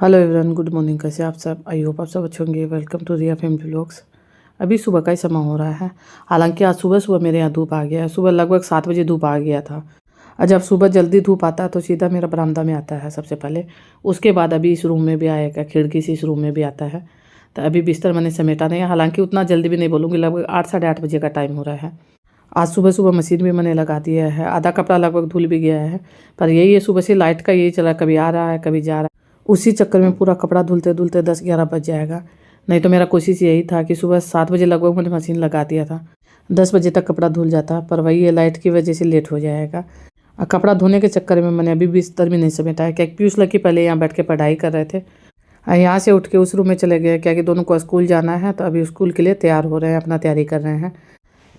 Hello everyone, good morning. कैसे आप सब? आई होप आप सब अच्छे होंगे। Welcome to Riya family vlogs. अभी सुबह का ही समय हो रहा है। हालांकि आज सुबह सुबह मेरे यहाँ धूप आ गया है। सुबह लगभग 7 बजे धूप आ गया था। और जब सुबह जल्दी धूप आता है तो सीधा मेरा बरामदा में आता है सबसे पहले। उसके बाद अभी इस रूम में भी आएगा, खिड़की से इस रूम में भी आता है। तो अभी बिस्तर मैंने समेटा नहीं है। हालांकि उतना जल्दी भी नहीं बोलूँगी, लगभग 8 साढ़े 8 बजे का टाइम हो रहा है। आज सुबह सुबह मशीन भी मैंने लगा दिया है। आधा कपड़ा लगभग धुल भी गया है। पर यही है, सुबह से लाइट का यही चला, कभी आ रहा है कभी जा रहा है। उसी चक्कर में पूरा कपड़ा धुलते धुलते 10-11 बज जाएगा। नहीं तो मेरा कोशिश यही था कि सुबह 7 बजे लगभग मैंने मशीन लगा दिया था, 10 बजे तक कपड़ा धुल जाता। पर वही है, लाइट की वजह से लेट हो जाएगा। और कपड़ा धोने के चक्कर में मैंने अभी बिस्तर भी नहीं समेटा है। क्या पीयूष लकी पहले यहाँ बैठ के पढ़ाई कर रहे थे, और यहाँ से उठ के उस रूम में चले गए। क्या कि दोनों को स्कूल जाना है, तो अभी स्कूल के लिए तैयार हो रहे हैं, अपना तैयारी कर रहे हैं।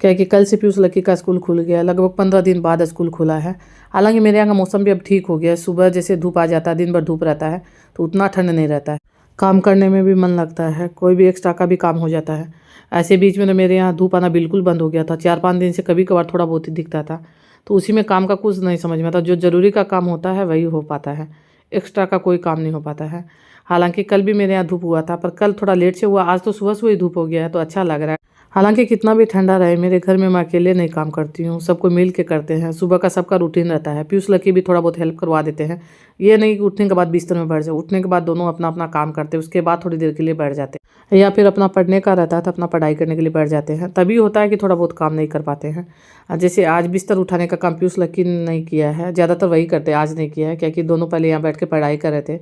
क्या है कि कल से पीयूष लकी का स्कूल खुल गया, लगभग 15 दिन बाद स्कूल खुला है। हालांकि मेरे यहाँ का मौसम भी अब ठीक हो गया है। सुबह जैसे धूप आ जाता है, दिन भर धूप रहता है, तो उतना ठंड नहीं रहता है। काम करने में भी मन लगता है, कोई भी एक्स्ट्रा का भी काम हो जाता है। ऐसे बीच में मेरे यहाँ धूप आना बिल्कुल बंद हो गया था। 4-5 दिन से कभी कभार थोड़ा बहुत ही दिखता था, तो उसी में काम का कुछ नहीं समझ में आता। जो ज़रूरी का काम होता है वही हो पाता है, एक्स्ट्रा का कोई काम नहीं हो पाता है। हालांकि कल भी मेरे यहाँ धूप हुआ था, पर कल थोड़ा लेट से हुआ। आज तो सुबह सुबह ही धूप हो गया है, तो अच्छा लग रहा है। हालांकि कितना भी ठंडा रहे, मेरे घर में मैं अकेले नहीं काम करती हूँ, सबको मिल के करते हैं। सुबह का सबका रूटीन रहता है। पीयूष लकी भी थोड़ा बहुत हेल्प करवा देते हैं। ये नहीं कि उठने के बाद बिस्तर में बैठ जाओ, उठने के बाद दोनों अपना अपना काम करते हैं, उसके बाद थोड़ी देर के लिए बैठ जाते हैं। या फिर अपना पढ़ने का रहता है तो अपना पढ़ाई करने के लिए बैठ जाते हैं। तभी होता है कि थोड़ा बहुत काम नहीं कर पाते हैं। जैसे आज बिस्तर उठाने का काम पीयूष लकी ने नहीं किया है, ज़्यादातर वही करते हैं, आज नहीं किया है। क्योंकि दोनों पहले यहाँ बैठ के पढ़ाई कर रहे थे,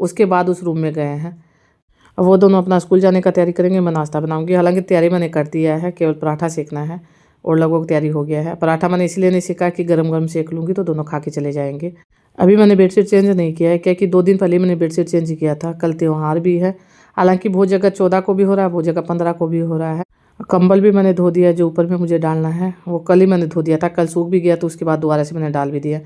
उसके बाद उस रूम में गए हैं। अब वो दोनों अपना स्कूल जाने का तैयारी करेंगे, मैं नाश्ता बनाऊंगी। हालांकि तैयारी मैंने कर दिया है, केवल पराठा सेकना है और लगभग तैयारी हो गया है। पराठा मैंने इसलिए नहीं सेका कि गरम गरम सेक लूँगी तो दोनों खा के चले जाएंगे। अभी मैंने बेडशीट चेंज नहीं किया है, क्योंकि 2 दिन पहले मैंने बेडशीट चेंज किया था। कल त्यौहार भी है। हालांकि बहुत जगह 14 को भी हो रहा है, बहुत जगह 15 को भी हो रहा है। कंबल भी मैंने धो दिया, जो ऊपर में मुझे डालना है वो कल ही मैंने धो दिया था। कल सूख भी गया, तो उसके बाद दोबारा से मैंने डाल भी दिया।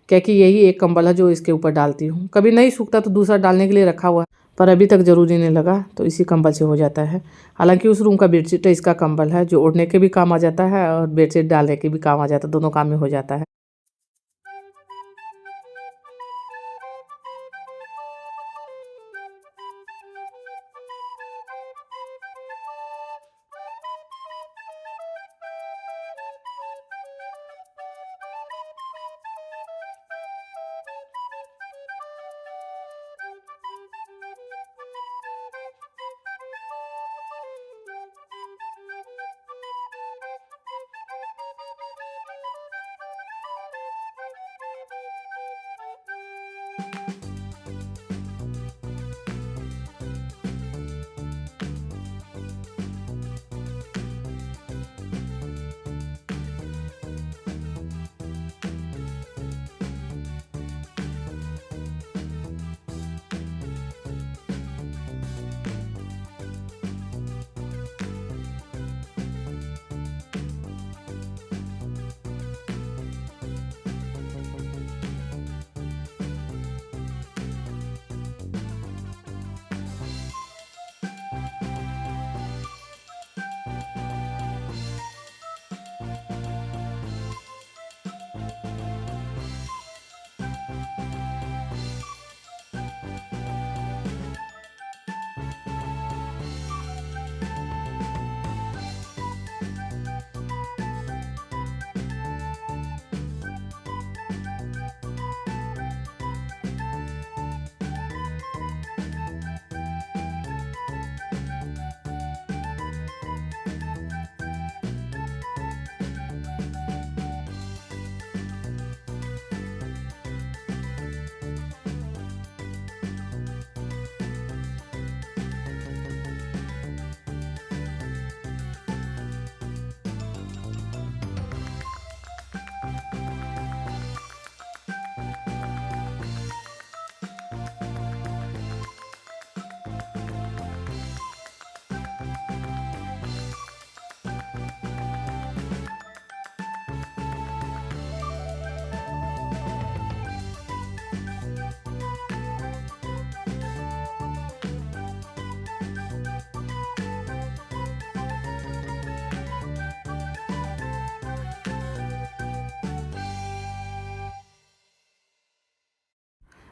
क्योंकि यही एक कंबल है जो इसके ऊपर डालती हूँ। कभी नहीं सूखता तो दूसरा डालने के लिए रखा हुआ है, पर अभी तक ज़रूरी नहीं लगा, तो इसी कंबल से हो जाता है। हालांकि उस रूम का बेडशीट है, इसका कंबल है, जो ओढ़ने के भी काम आ जाता है और बेडशीट डालने के भी काम आ जाता है। दोनों काम में हो जाता है।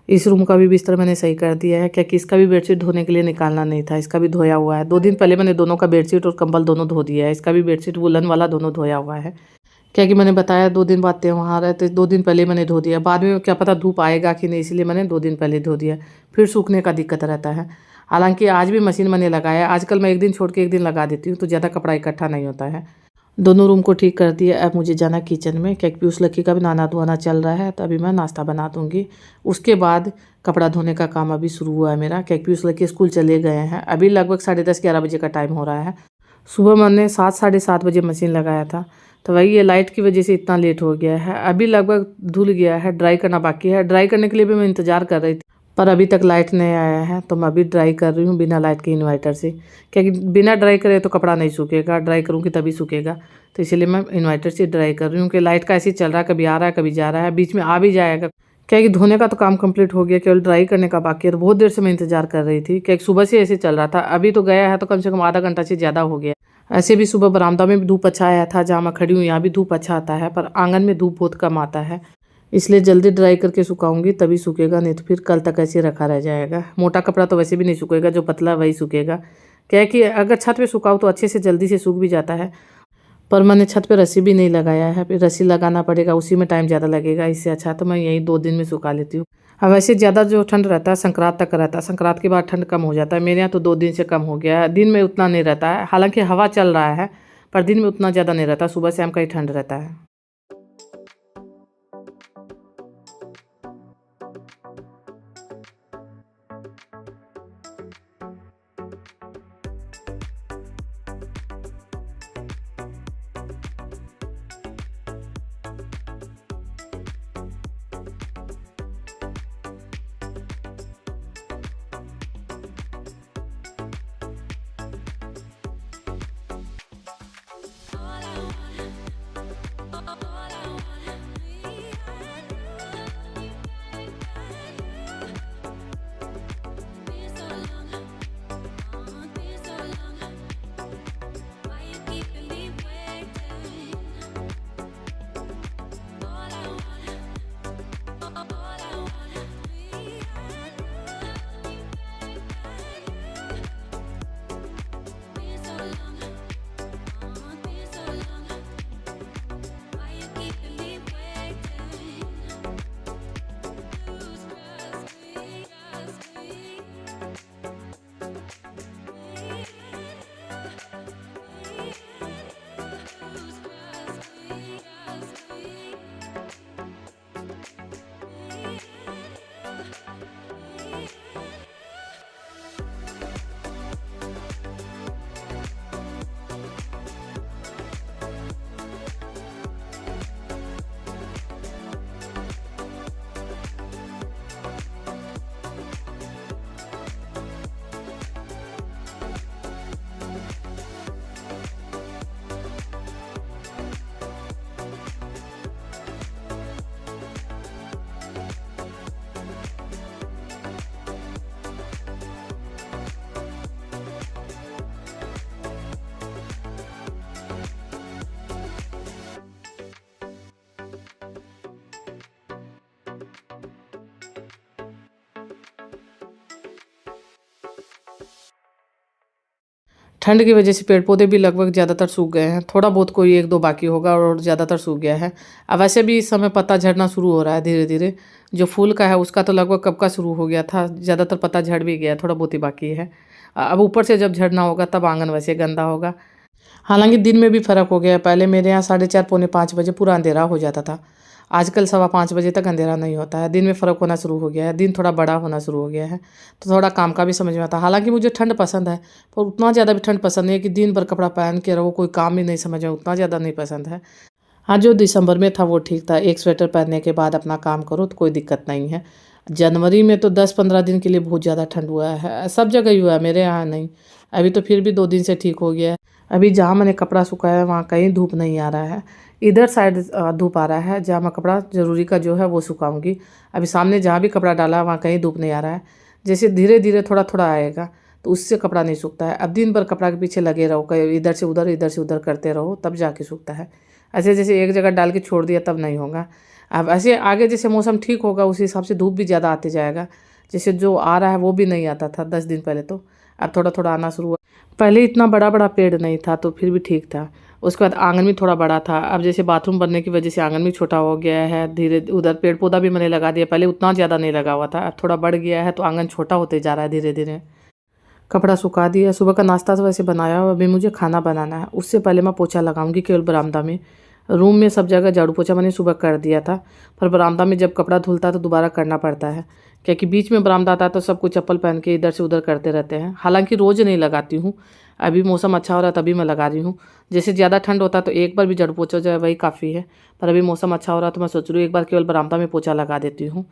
इस रूम का भी बिस्तर मैंने सही कर दिया है, क्योंकि इसका भी बेडशीट धोने के लिए निकालना नहीं था। इसका भी धोया हुआ है। 2 दिन पहले मैंने दोनों का बेडशीट और कंबल दोनों धो दिया है। इसका भी बेडशीट वुलन वाला दोनों धोया हुआ है, क्योंकि मैंने बताया 2 दिन बाद त्योहार है, तो 2 दिन पहले मैंने धो दिया। बाद में क्या पता धूप आएगा कि नहीं, इसलिए मैंने 2 दिन पहले धो दिया। फिर सूखने का दिक्कत रहता है। हालांकि आज भी मशीन मैंने लगाया। आजकल मैं एक दिन छोड़ के एक दिन लगा देती हूँ, तो ज़्यादा कपड़ा इकट्ठा नहीं होता है। दोनों रूम को ठीक कर दिया। अब मुझे जाना किचन में, क्योंकि उस लड़की का भी नहाना धोना चल रहा है। तो अभी मैं नाश्ता बना दूँगी। उसके बाद कपड़ा धोने का काम अभी शुरू हुआ है मेरा, क्योंकि उस लड़की स्कूल चले गए हैं। अभी लगभग 10:30-11 बजे का टाइम हो रहा है। सुबह मैंने 7 साढ़े 7 बजे मशीन लगाया था, तो वही ये लाइट की वजह से इतना लेट हो गया है। अभी लगभग धुल गया है, ड्राई करना बाकी है। ड्राई करने के लिए भी मैं इंतज़ार कर रही थी, पर अभी तक लाइट नहीं आया है, तो मैं अभी ड्राई कर रही हूँ बिना लाइट के इन्वर्टर से, क्योंकि बिना ड्राई करे तो कपड़ा नहीं सूखेगा। ड्राई करूँगी तभी सूखेगा, तो इसलिए मैं इन्वर्टर से ड्राई कर रही हूँ। कि लाइट का ऐसे ही चल रहा है, कभी आ रहा है कभी जा रहा है, बीच में आ भी जाएगा। क्योंकि धोने का तो काम कंप्लीट हो गया, केवल ड्राई करने का बाकी है। तो बहुत देर से मैं इंतज़ार कर रही थी, क्योंकि सुबह से ऐसे चल रहा था। अभी तो गया है तो कम से कम आधा घंटा से ज़्यादा हो गया। ऐसे भी सुबह बरामदा में भी धूप अच्छा आया था, जहाँ मैं खड़ी हूँ यहाँ भी धूप अच्छा आता है, पर आंगन में धूप बहुत कम आता है। इसलिए जल्दी ड्राई करके सुखाऊंगी तभी सूखेगा, नहीं तो फिर कल तक ऐसे रखा रह जाएगा। मोटा कपड़ा तो वैसे भी नहीं सूखेगा, जो पतला वही सूखेगा। क्या है कि अगर छत पे सुखाओ तो अच्छे से जल्दी से सूख भी जाता है, पर मैंने छत पे रस्सी भी नहीं लगाया है। फिर रस्सी लगाना पड़ेगा, उसी में टाइम ज़्यादा लगेगा। इससे अच्छा तो मैं यही 2 दिन में सुखा लेती हूँ। अब वैसे ज़्यादा जो ठंड रहता है संक्रांत तक रहता है। संक्रांत के बाद ठंड कम हो जाता है। मेरे यहाँ तो 2 दिन से कम हो गया है। दिन में उतना नहीं रहता है, हालांकि हवा चल रहा है, पर दिन में उतना ज़्यादा नहीं रहता। सुबह शाम का ही ठंड रहता है। ठंड की वजह से पेड़ पौधे भी लगभग ज़्यादातर सूख गए हैं। थोड़ा बहुत कोई 1-2 बाकी होगा, और ज़्यादातर सूख गया है। अब वैसे भी इस समय पत्ता झड़ना शुरू हो रहा है धीरे धीरे। जो फूल का है उसका तो लगभग कब का शुरू हो गया था, ज़्यादातर पत्ता झड़ भी गया, थोड़ा बहुत ही बाकी है। अब ऊपर से जब झड़ना होगा तब आंगन वैसे गंदा होगा। हालांकि दिन में भी फ़र्क हो गया है। पहले मेरे यहाँ 4:30 पौने 5 बजे पूरा अंधेरा हो जाता था। आजकल 4:15 बजे तक अंधेरा नहीं होता है। दिन में फ़र्क होना शुरू हो गया है, दिन थोड़ा बड़ा होना शुरू हो गया है, तो थोड़ा काम का भी समझ में आता है। हालांकि मुझे ठंड पसंद है, पर उतना ज़्यादा भी ठंड पसंद नहीं है कि दिन भर कपड़ा पहन के रहो, कोई काम भी नहीं समझ में, उतना ज़्यादा नहीं पसंद है। हाँ, जो दिसंबर में था वो ठीक था। एक स्वेटर पहनने के बाद अपना काम करो तो कोई दिक्कत नहीं है। जनवरी में तो 10-15 दिन के लिए बहुत ज़्यादा ठंड हुआ है। सब जगह ही हुआ है, मेरे यहाँ नहीं। अभी तो फिर भी 2 दिन से ठीक हो गया है। अभी जहाँ मैंने कपड़ा सुखाया है वहाँ कहीं धूप नहीं आ रहा है। इधर साइड धूप आ रहा है, जहाँ मैं कपड़ा ज़रूरी का जो है वो सुखाऊंगी। अभी सामने जहाँ भी कपड़ा डाला है वहाँ कहीं धूप नहीं आ रहा है। जैसे धीरे धीरे थोड़ा थोड़ा आएगा तो उससे कपड़ा नहीं सूखता है। अब दिन भर कपड़ा के पीछे लगे रहो, कहीं इधर से उधर करते रहो, तब जाके सूखता है। ऐसे जैसे एक जगह डाल के छोड़ दिया तब नहीं होगा। अब ऐसे आगे जैसे मौसम ठीक होगा उसी हिसाब से धूप भी ज़्यादा आते जाएगा। जैसे जो आ रहा है वो भी नहीं आता था 10 दिन पहले, तो अब थोड़ा थोड़ा आना शुरू हुआ। पहले इतना बड़ा बड़ा पेड़ नहीं था तो फिर भी ठीक था। उसके बाद आंगन भी थोड़ा बड़ा था, अब जैसे बाथरूम बनने की वजह से आंगन भी छोटा हो गया है। धीरे उधर पेड़ पौधा भी मैंने लगा दिया, पहले उतना ज़्यादा नहीं लगा हुआ था, अब थोड़ा बढ़ गया है तो आंगन छोटा होते जा रहा है धीरे धीरे। कपड़ा सुखा दिया, सुबह का नाश्ता तो वैसे बनाया हुआ, अभी मुझे खाना बनाना है। उससे पहले मैं पोछा लगाऊंगी केवल बरामदा में। रूम में सब जगह झाड़ू पोछा मैंने सुबह कर दिया था, पर बरामदा में जब कपड़ा धुलता है तो दोबारा करना पड़ता है, क्योंकि बीच में बरामदा आता है तो सब कुछ चप्पल पहन के इधर से उधर करते रहते हैं। हालांकि रोज़ नहीं लगाती हूँ, अभी मौसम अच्छा हो रहा है तभी मैं लगा रही हूँ। जैसे ज़्यादा ठंड होता है तो एक बार भी झाड़ू पोछा हो जाए वही काफ़ी है, पर अभी मौसम अच्छा हो रहा है तो मैं सोच रही हूँ एक बार केवल बरामदा में पोछा लगा देती हूँ।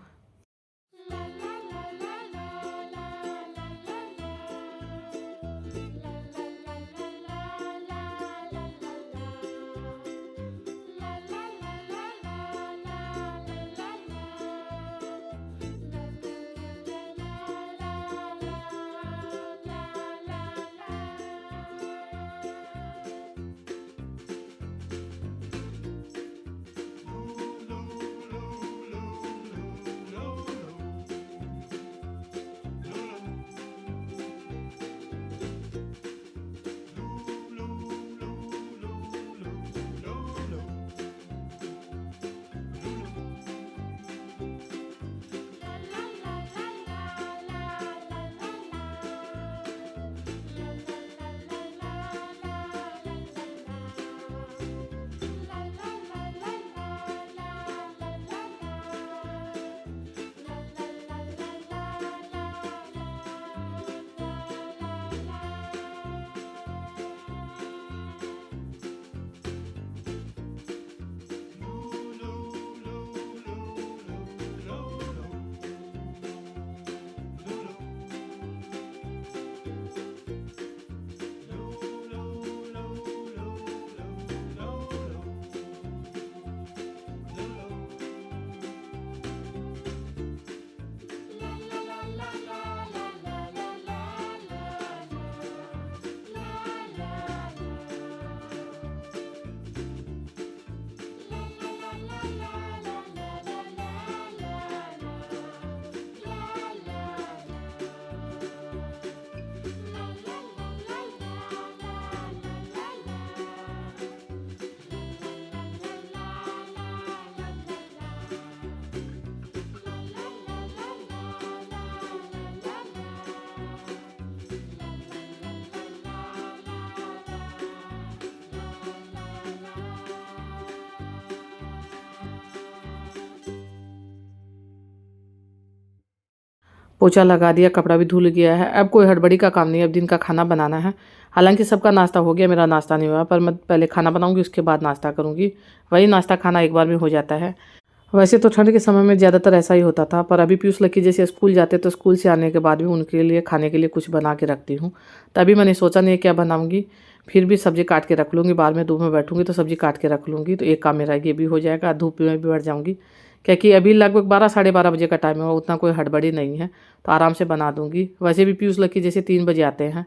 पोछा लगा दिया, कपड़ा भी धुल गया है। अब कोई हड़बड़ी का काम नहीं है, अब दिन का खाना बनाना है। हालांकि सबका नाश्ता हो गया, मेरा नाश्ता नहीं हुआ, पर मैं पहले खाना बनाऊंगी उसके बाद नाश्ता करूंगी। वही नाश्ता खाना एक बार में हो जाता है। वैसे तो ठंड के समय में ज़्यादातर ऐसा ही होता था, पर अभी पीयूष लकी जैसे स्कूल जाते तो स्कूल से आने के बाद भी उनके लिए खाने के लिए कुछ बना के रखती हूँ। तभी मैंने सोचा नहीं क्या बनाऊँगी, फिर भी सब्ज़ी काट के रख लूँगी। बाद में धूप में बैठूँगी तो सब्ज़ी काट के रख लूँगी, तो एक काम मेरा ये भी हो जाएगा, धूप में भी बैठ जाऊँगी। क्योंकि अभी लगभग 12 साढ़े 12 बजे का टाइम है, उतना कोई हड़बड़ी नहीं है, तो आराम से बना दूँगी। वैसे भी पीयूष लकी जैसे 3 बजे आते हैं,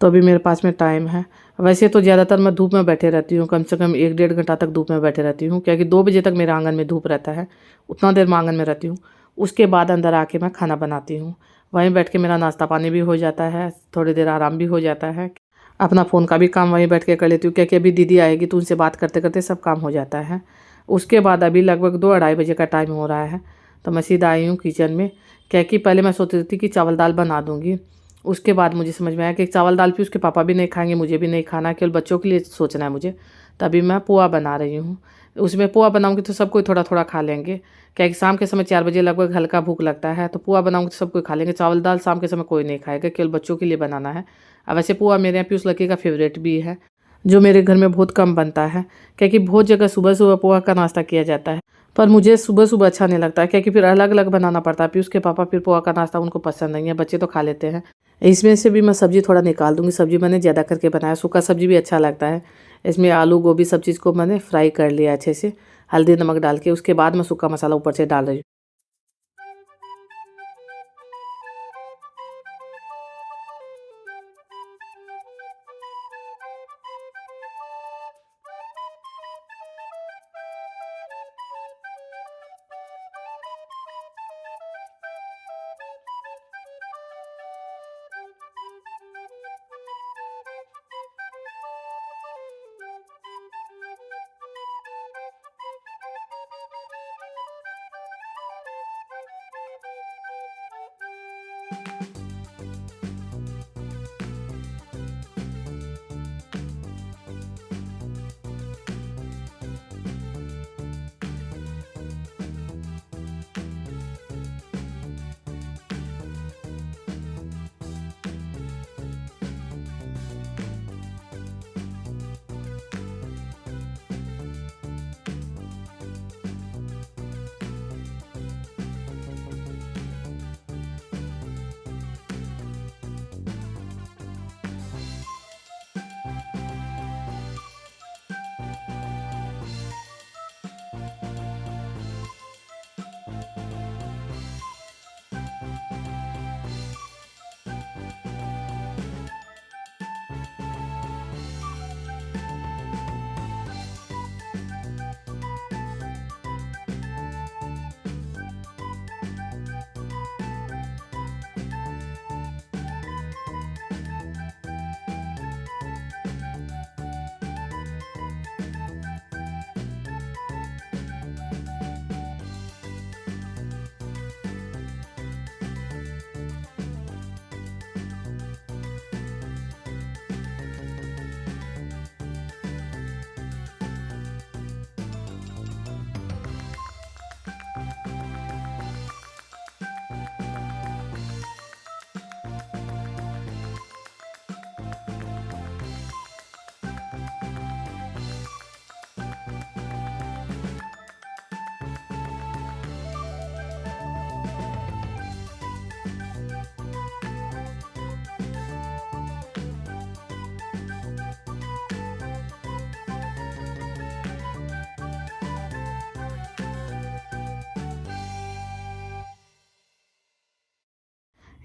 तो अभी मेरे पास में टाइम है। वैसे तो ज़्यादातर मैं धूप में बैठे रहती हूँ, कम से कम 1 डेढ़ घंटा तक धूप में बैठे रहती हूँ, क्योंकि 2 बजे तक मेरे आंगन में धूप रहता है, उतना देर मैं आंगन में रहती हूँ। उसके बाद अंदर आके मैं खाना बनाती हूँ, वहीं बैठ के मेरा नाश्ता पानी भी हो जाता है, थोड़ी देर आराम भी हो जाता है। अपना फ़ोन का भी काम वहीं बैठ के कर लेती हूँ, क्योंकि अभी दीदी आएगी तो उनसे बात करते करते सब काम हो जाता है। उसके बाद अभी लगभग 2 अढ़ाई बजे का टाइम हो रहा है, तो मैं सीधा आई हूँ किचन में, क्योंकि पहले मैं सोच रही थी कि चावल दाल बना दूँगी। उसके बाद मुझे समझ में आया कि चावल दाल भी उसके पापा भी नहीं खाएंगे, मुझे भी नहीं खाना, केवल बच्चों के लिए सोचना है मुझे। तभी मैं पोहा बना रही हूँ। उसमें पोहा बनाऊँगी तो सब कोई थोड़ा थोड़ा खा लेंगे, क्योंकि शाम के समय 4 बजे लगभग हल्का भूख लगता है, तो पोहा बनाऊँगी तो सब कोई खा लेंगे। चावल दाल शाम के समय कोई नहीं खाएगा, केवल बच्चों के लिए बनाना है। अब वैसे पोहा मेरे यहाँ पीयूष लकी का फेवरेट भी है, जो मेरे घर में बहुत कम बनता है, क्योंकि बहुत जगह सुबह सुबह पोहा का नाश्ता किया जाता है, पर मुझे सुबह सुबह अच्छा नहीं लगता है, क्योंकि फिर अलग अलग बनाना पड़ता है। पीयूष के पापा फिर पोहा का नाश्ता उनको पसंद नहीं है, बच्चे तो खा लेते हैं। इसमें से भी मैं सब्ज़ी थोड़ा निकाल दूँगी, सब्ज़ी मैंने ज़्यादा करके बनाया, सूखा सब्ज़ी भी अच्छा लगता है। इसमें आलू गोभी सब चीज़ को मैंने फ्राई कर लिया अच्छे से, हल्दी नमक डाल के। उसके बाद मैं सूखा मसाला ऊपर से डाल रही हूँ।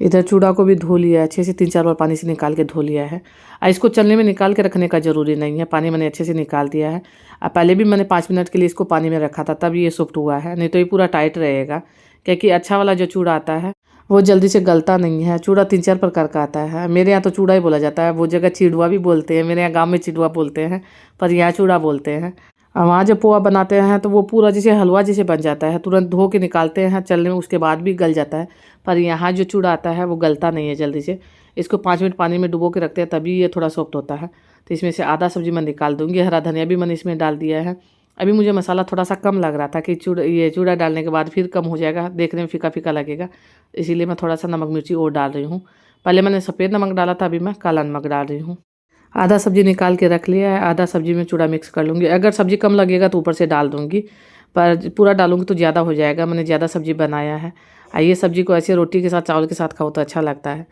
इधर चूड़ा को भी धो लिया है अच्छे से, 3-4 बार पानी से निकाल के धो लिया है। इसको चलने में निकाल के रखने का ज़रूरी नहीं है, पानी मैंने अच्छे से निकाल दिया है। पहले भी मैंने 5 मिनट के लिए इसको पानी में रखा था, तब ये सॉफ्ट हुआ है, नहीं तो ये पूरा टाइट रहेगा। क्योंकि अच्छा वाला जो चूड़ा आता है वो जल्दी से गलता नहीं है। चूड़ा 3-4 प्रकार का आता है, मेरे यहाँ तो चूड़ा ही बोला जाता है, वो जगह चिड़ुआ भी बोलते हैं, मेरे यहाँ गाँव में चिड़ुआ बोलते हैं, पर यहाँ चूड़ा बोलते हैं। वहाँ जब पोहा बनाते हैं तो वो पूरा जैसे हलवा जैसे बन जाता है, तुरंत धो के निकालते हैं, चलने में उसके बाद भी गल जाता है। पर यहाँ जो चूड़ा आता है वो गलता नहीं है जल्दी से। इसको 5 मिनट पानी में डुबो के रखते हैं, तभी ये थोड़ा सॉफ्ट होता है। तो इसमें से आधा सब्जी मैं निकाल दूँगी, हरा धनिया भी मैंने इसमें डाल दिया है। अभी मुझे मसाला थोड़ा सा कम लग रहा था कि चूड़ा डालने के बाद फिर कम हो जाएगा, देखने में फीका फीका लगेगा, इसीलिए मैं थोड़ा सा नमक मिर्ची और डाल रही हूँ। पहले मैंने सफ़ेद नमक डाला था, अभी मैं काला नमक डाल रही हूँ। आधा सब्जी निकाल के रख लिया है, आधा सब्जी में चूड़ा मिक्स कर लूँगी। अगर सब्जी कम लगेगा तो ऊपर से डाल दूँगी, पर पूरा डालूँगी तो ज़्यादा हो जाएगा, मैंने ज़्यादा सब्जी बनाया है। ये सब्जी को ऐसे रोटी के साथ चावल के साथ खाओ तो अच्छा लगता है।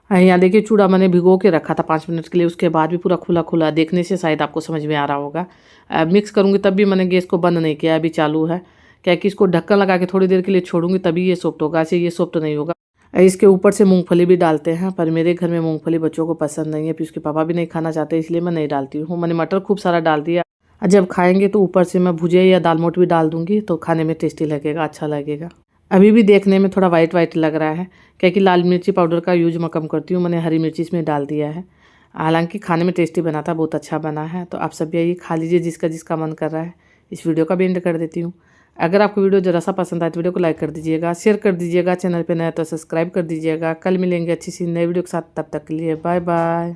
यहाँ देखिए चूड़ा मैंने भिगो के रखा था 5 मिनट के लिए, उसके बाद भी पूरा खुला खुला, देखने से शायद आपको समझ में आ रहा होगा। मिक्स करूँगी तब भी मैंने गैस को बंद नहीं किया, अभी चालू है। क्या कि इसको ढक्कन लगा के थोड़ी देर के लिए छोड़ूंगी तभी ये सॉफ्ट होगा, ऐसे ये सॉफ्ट नहीं होगा। इसके ऊपर से मूंगफली भी डालते हैं, पर मेरे घर में मूंगफली बच्चों को पसंद नहीं है, फिर उसके पापा भी नहीं खाना चाहते, इसलिए मैं नहीं डालती हूँ। मैंने मटर खूब सारा डाल दिया। जब खाएंगे तो ऊपर से मैं भुजिया या दाल मोट भी डाल दूँगी, तो खाने में टेस्टी लगेगा, अच्छा लगेगा। अभी भी देखने में थोड़ा वाइट वाइट लग रहा है, क्योंकि लाल मिर्ची पाउडर का यूज मैं कम करती हूँ, मैंने हरी मिर्ची इसमें डाल दिया है। हालांकि खाने में टेस्टी बना था, बहुत अच्छा बना है। तो आप सब यही खा लीजिए जिसका जिसका मन कर रहा है। इस वीडियो का भी एंड कर देती हूँ। अगर आपको वीडियो जरा सा पसंद आए तो वीडियो को लाइक कर दीजिएगा, शेयर कर दीजिएगा, चैनल पे नया तो सब्सक्राइब कर दीजिएगा। कल मिलेंगे अच्छी सी नई वीडियो के साथ, तब तक के लिए बाय बाय।